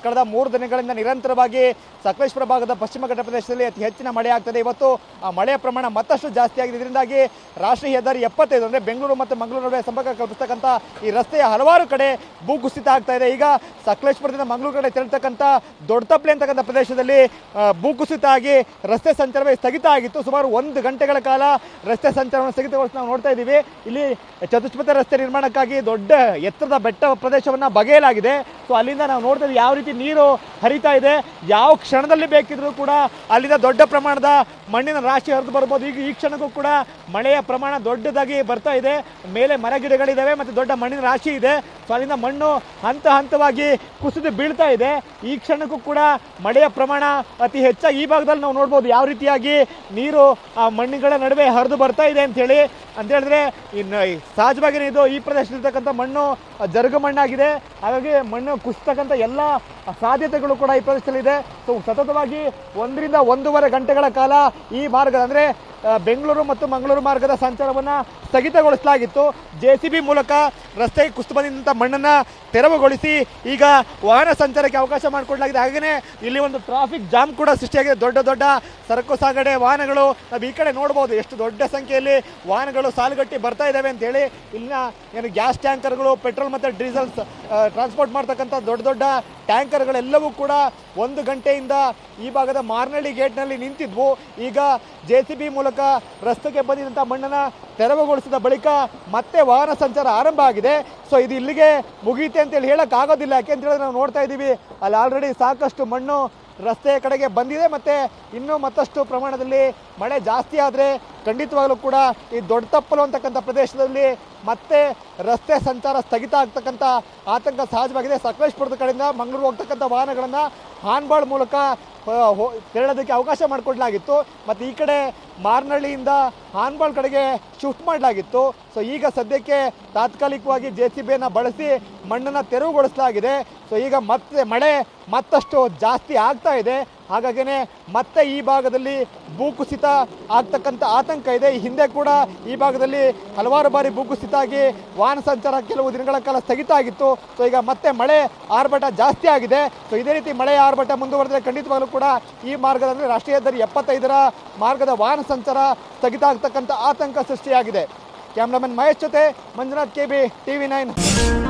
ಕಳೆದ 3 ದಿನಗಳಿಂದ ನಿರಂತರವಾಗಿ ಸಕಲೇಶಪುರ ಭಾಗದ ಪಶ್ಚಿಮ ಘಟ್ಟ ಪ್ರದೇಶದಲ್ಲಿ ಅತಿ ಹೆಚ್ಚಿನ ಮಳೆ ಆಗ್ತದೆ. ಇವತ್ತು ಆ ಮಳೆಯ ಪ್ರಮಾಣ ಮತ್ತಷ್ಟು ಜಾಸ್ತಿ ಆಗಿದೆ. ಇದರಿಂದಾಗಿ ರಾಷ್ಟ್ರೀಯ ಹೆದ್ದಾರಿ 75 ಅಂದರೆ ಬೆಂಗಳೂರು ಮತ್ತು ಮಂಗಳೂರು ನಡುವೆ ಸಂಪರ್ಕ ಕಲ್ಪಿಸ್ತಕ್ಕಂಥ ಈ ರಸ್ತೆಯ ಹಲವಾರು ಕಡೆ ಭೂಕುಸಿತ ಆಗ್ತಾ ಇದೆ. ಈಗ ಸಕಲೇಶಪುರದಿಂದ ಮಂಗಳೂರು ಕಡೆ ತೆರಳತಕ್ಕಂಥ ದೊಡ್ಡತಪ್ಪಲೆ ಅಂತಕ್ಕಂಥ ಪ್ರದೇಶದಲ್ಲಿ ಭೂಕುಸಿತ ಆಗಿ ರಸ್ತೆ ಸಂಚಾರವೇ ಸ್ಥಗಿತ ಆಗಿತ್ತು. ಸುಮಾರು 1 ಗಂಟೆಗಳ ಕಾಲ ರಸ್ತೆ ಸಂಚಾರವನ್ನು ಸ್ಥಗಿತಗೊಳಿಸಿ ನಾವು ನೋಡ್ತಾ ಇದ್ದೀವಿ. ಇಲ್ಲಿ ಚತುಷ್ಪಥ ರಸ್ತೆ ನಿರ್ಮಾಣಕ್ಕಾಗಿ ದೊಡ್ಡ ಎತ್ತರದ ಬೆಟ್ಟ ಪ್ರದೇಶವನ್ನು ಬಗೆಯಲಾಗಿದೆ. ಸೊ ಅಲ್ಲಿಂದ ನಾವು ನೋಡ್ತಾ ಇದ್ದೀವಿ ಯಾವ ರೀತಿ ನೀರು ಹರಿತಾ ಇದೆ. ಯಾವ ಕ್ಷಣದಲ್ಲಿ ಬೇಕಿದ್ರೂ ಕೂಡ ಅಲ್ಲಿಂದ ದೊಡ್ಡ ಪ್ರಮಾಣದ ಮಣ್ಣಿನ ರಾಶಿ ಹರಿದು ಬರ್ಬೋದು. ಈಗ ಈ ಕ್ಷಣಕ್ಕೂ ಕೂಡ ಮಳೆಯ ಪ್ರಮಾಣ ದೊಡ್ಡದಾಗಿ ಬರ್ತಾ ಇದೆ. ಮೇಲೆ ಮರಗಿಡಗಳಿದ್ದಾವೆ ಮತ್ತು ದೊಡ್ಡ ಮಣ್ಣಿನ ರಾಶಿ ಇದೆ. ಸೊ ಅಲ್ಲಿಂದ ಮಣ್ಣು ಹಂತ ಹಂತವಾಗಿ ಕುಸಿದು ಬೀಳ್ತಾ ಇದೆ. ಈ ಕ್ಷಣಕ್ಕೂ ಕೂಡ ಮಳೆಯ ಪ್ರಮಾಣ ಅತಿ ಹೆಚ್ಚಾಗಿ ಈ ಭಾಗದಲ್ಲಿ ನಾವು ನೋಡ್ಬೋದು ಯಾವ ರೀತಿಯಾಗಿ ನೀರು ಆ ಮಣ್ಣುಗಳ ನಡುವೆ ಹರಿದು ಬರ್ತಾ ಇದೆ ಅಂತ ಹೇಳಿದ್ರೆ ಇನ್ನು ಸಹಜವಾಗಿ ಇದು ಈ ಪ್ರದೇಶದಲ್ಲಿರ್ತಕ್ಕಂಥ ಮಣ್ಣು ಜರುಗು ಮಣ್ಣಾಗಿದೆ. ಹಾಗಾಗಿ ಮಣ್ಣು ಕುಸಿತಕ್ಕಂಥ ಎಲ್ಲ ಸಾಧ್ಯತೆಗಳು ಕೂಡ ಈ ಪ್ರದೇಶದಲ್ಲಿದೆ. ಸೊ ಸತತವಾಗಿ 1 ರಿಂದ 1.5 ಗಂಟೆಗಳ ಕಾಲ ಈ ಮಾರ್ಗದ ಅಂದರೆ ಬೆಂಗಳೂರು ಮತ್ತು ಮಂಗಳೂರು ಮಾರ್ಗದ ಸಂಚಾರವನ್ನು ಸ್ಥಗಿತಗೊಳಿಸಲಾಗಿತ್ತು. JCB ಮೂಲಕ ರಸ್ತೆಗೆ ಕುಸಿದು ಬಂದಿದ್ದಂಥ ಮಣ್ಣನ್ನು ತೆರವುಗೊಳಿಸಿ ಈಗ ವಾಹನ ಸಂಚಾರಕ್ಕೆ ಅವಕಾಶ ಮಾಡಿಕೊಡಲಾಗಿದೆ. ಹಾಗೆಯೇ ಇಲ್ಲಿ ಒಂದು ಟ್ರಾಫಿಕ್ ಜಾಮ್ ಕೂಡ ಸೃಷ್ಟಿಯಾಗಿದೆ. ದೊಡ್ಡ ದೊಡ್ಡ ಸರಕು ಸಾಗಣೆ ವಾಹನಗಳು ನಾವು ಈ ಕಡೆ ನೋಡ್ಬೋದು ಎಷ್ಟು ದೊಡ್ಡ ಸಂಖ್ಯೆಯಲ್ಲಿ ವಾಹನಗಳು ಸಾಲುಗಟ್ಟಿ ಬರ್ತಾ ಇದ್ದಾವೆ ಅಂತೇಳಿ. ಇಲ್ಲಿನ ಏನು ಗ್ಯಾಸ್ ಟ್ಯಾಂಕರ್ಗಳು, ಪೆಟ್ರೋಲ್ ಮತ್ತು ಡೀಸೆಲ್ ಟ್ರಾನ್ಸ್ಪೋರ್ಟ್ ಮಾಡ್ತಕ್ಕಂಥ ದೊಡ್ಡ ದೊಡ್ಡ ಟ್ಯಾಂಕರ್ಗಳೆಲ್ಲವೂ ಕೂಡ 1 ಗಂಟೆಯಿಂದ ಈ ಭಾಗದ ಮಾರ್ನಳ್ಳಿ ಗೇಟ್ನಲ್ಲಿ ನಿಂತಿದ್ವು. ಈಗ JCB ಮೂಲಕ ರಸ್ತೆಗೆ ಬಂದಿದ್ದಂಥ ಮಣ್ಣನ್ನು ತೆರವುಗೊಳಿಸಿದ ಬಳಿಕ ಮತ್ತೆ ವಾಹನ ಸಂಚಾರ ಆರಂಭ ಆಗಿದೆ. ಸೊ ಇದು ಇಲ್ಲಿಗೆ ಮುಗಿಯುತ್ತೆ ಅಂತೇಳಿ ಹೇಳೋಕ್ಕಾಗೋದಿಲ್ಲ. ಯಾಕೆಂತ ಹೇಳಿದ್ರೆ ನಾವು ನೋಡ್ತಾ ಇದ್ದೀವಿ ಅಲ್ಲಿ ಆಲ್ರೆಡಿ ಸಾಕಷ್ಟು ಮಣ್ಣು ರಸ್ತೆಯ ಕಡೆಗೆ ಬಂದಿದೆ. ಮತ್ತು ಇನ್ನೂ ಮತ್ತಷ್ಟು ಪ್ರಮಾಣದಲ್ಲಿ ಮಳೆ ಜಾಸ್ತಿ ಆದರೆ ಖಂಡಿತವಾಗಲೂ ಕೂಡ ಈ ದೊಡ್ಡತಪ್ಪಲು ಅಂತಕ್ಕಂಥ ಪ್ರದೇಶದಲ್ಲಿ ಮತ್ತೆ ರಸ್ತೆ ಸಂಚಾರ ಸ್ಥಗಿತ ಆಗ್ತಕ್ಕಂಥ ಆತಂಕ ಸಹಜವಾಗಿದೆ. ಸಕಲೇಶಪುರದ ಕಡೆಯಿಂದ ಮಂಗಳೂರು ಹೋಗ್ತಕ್ಕಂಥ ವಾಹನಗಳನ್ನು ಹಾನ್ಬಾಳ್ ಮೂಲಕ ತೆರಳೋದಕ್ಕೆ ಅವಕಾಶ ಮಾಡಿಕೊಡ್ಲಾಗಿತ್ತು. ಮತ್ತು ಈ ಕಡೆ ಮಾರ್ನಳ್ಳಿಯಿಂದ ಹಾನ್ಬಾಳ್ ಕಡೆಗೆ ಶಿಫ್ಟ್ ಮಾಡಲಾಗಿತ್ತು. ಸೊ ಈಗ ಸದ್ಯಕ್ಕೆ ತಾತ್ಕಾಲಿಕವಾಗಿ JCBಯನ್ನು ಬಳಸಿ ಮಣ್ಣನ್ನು ತೆರವುಗೊಳಿಸಲಾಗಿದೆ. ಸೊ ಈಗ ಮತ್ತೆ ಮಳೆ ಮತ್ತಷ್ಟು ಜಾಸ್ತಿ ಆಗ್ತಾ ಇದೆ. ಹಾಗಾಗಿನೇ ಮತ್ತೆ ಈ ಭಾಗದಲ್ಲಿ ಭೂಕುಸಿತ ಆಗ್ತಕ್ಕಂಥ ಆತಂಕ ಇದೆ. ಈ ಹಿಂದೆ ಕೂಡ ಈ ಭಾಗದಲ್ಲಿ ಹಲವಾರು ಬಾರಿ ಭೂಕುಸಿತ ಆಗಿ ವಾಹನ ಸಂಚಾರ ಕೆಲವು ದಿನಗಳ ಕಾಲ ಸ್ಥಗಿತ ಆಗಿತ್ತು. ಸೊ ಈಗ ಮತ್ತೆ ಮಳೆ ಆರ್ಭಟ ಜಾಸ್ತಿ ಆಗಿದೆ. ಸೊ ಇದೇ ರೀತಿ ಮಳೆ ಆರ್ಭಟ ಮುಂದುವರೆದರೆ ಖಂಡಿತವಾಗಲೂ ಕೂಡ ಈ ಮಾರ್ಗದ ಅಂದರೆ ರಾಷ್ಟ್ರೀಯ ಹೆದ್ದಾರಿ 75ರ ಮಾರ್ಗದ ವಾಹನ ಸಂಚಾರ ಸ್ಥಗಿತ ಆಗ್ತಕ್ಕಂಥ ಆತಂಕ ಸೃಷ್ಟಿಯಾಗಿದೆ. ಕ್ಯಾಮ್ರಾಮನ್ ಮಹೇಶ್ ಜೊತೆ ಮಂಜುನಾಥ್, KB, TV9.